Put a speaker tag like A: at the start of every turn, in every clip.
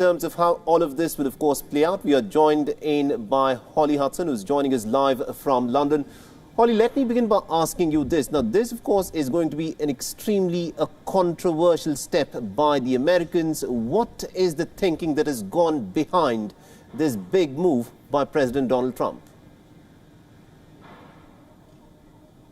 A: In terms of how all of this will, of course, play out, we are joined in by Holly Hudson, who's joining us live from London. Holly, let me begin by asking you this. Now, this, of course, is going to be an extremely controversial step by the Americans. What is the thinking that has gone behind this big move by President Donald Trump?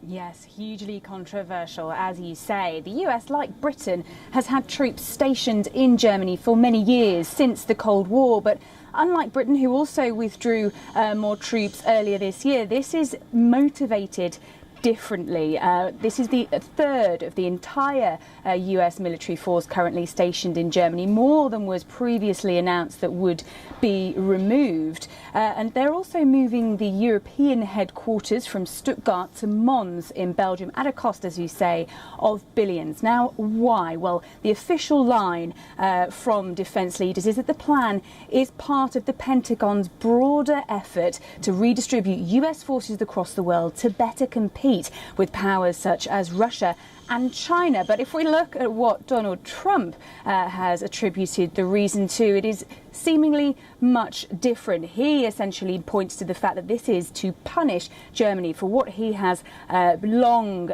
B: Yes, hugely controversial, as you say. The US, like Britain, has had troops stationed in Germany for many years, since the Cold War. But unlike Britain, who also withdrew more troops earlier this year, this is motivated differently. This is the third of the entire US military force currently stationed in Germany, more than was previously announced that would be removed. And they're also moving the European headquarters from Stuttgart to Mons in Belgium at a cost, as you say, of billions. Now, why? Well, the official line from defence leaders is that the plan is part of the Pentagon's broader effort to redistribute US forces across the world to better compete with powers such as Russia and China. But if we look at what Donald Trump has attributed the reason to, it is seemingly much different. He essentially points to the fact that this is to punish Germany for what he has long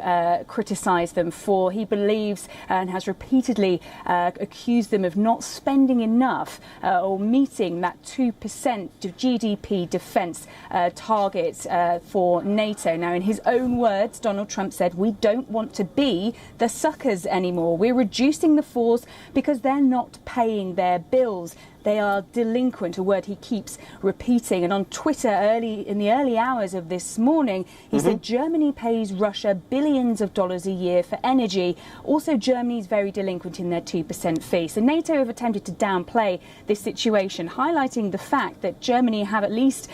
B: criticised them for. He believes and has repeatedly accused them of not spending enough or meeting that 2% of GDP defence target for NATO. Now, in his own words, Donald Trump said, "We don't want to be the suckers anymore. We're reducing the force because they're not paying their bills. They are delinquent," a word he keeps repeating. And on Twitter in the early hours of this morning, he said Germany pays Russia billions of dollars a year for energy. Also, Germany's very delinquent in their 2% fee. So NATO have attempted to downplay this situation, highlighting the fact that Germany have at least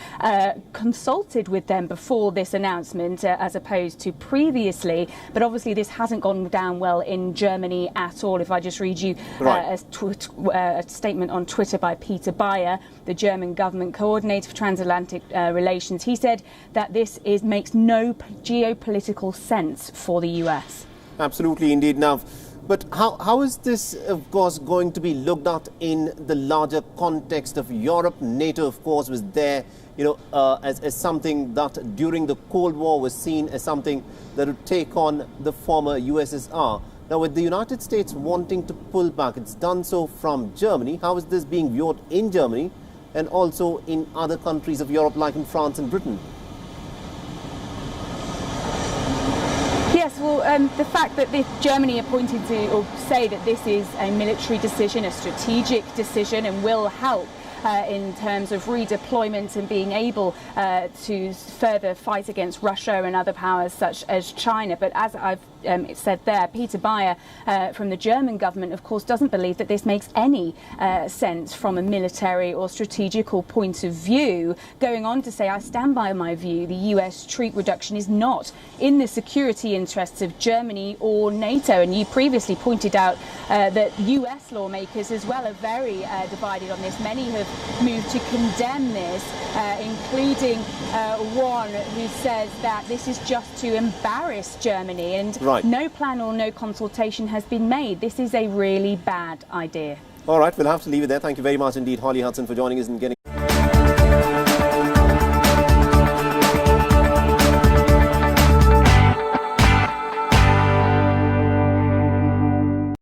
B: consulted with them before this announcement, as opposed to previously. But obviously, this hasn't gone down well in Germany at all. If I just read you a statement on Twitter by Peter Bayer, the German government coordinator for transatlantic relations. He said that this makes no geopolitical sense for the US.
A: Absolutely, indeed. Now, but how is this, of course, going to be looked at in the larger context of Europe? NATO, of course, was there, as something that during the Cold War was seen as something that would take on the former USSR. Now, with the United States wanting to pull back, it's done so from Germany. How is this being viewed in Germany and also in other countries of Europe, like in France and Britain?
B: Yes, well, the fact that Germany are pointing to or say that this is a military decision, a strategic decision, and will help in terms of redeployment and being able to further fight against Russia and other powers such as China. But as I've said there, Peter Bayer from the German government, of course, doesn't believe that this makes any sense from a military or strategical point of view, going on to say, "I stand by my view. The US troop reduction is not in the security interests of Germany or NATO." And you previously pointed out that US lawmakers as well are very divided on this. Many have moved to condemn this, including one who says that this is just to embarrass Germany, and no plan or no consultation has been made. This is a really bad idea.
A: All right, we'll have to leave it there. Thank you very much indeed, Holly Hudson, for joining us and getting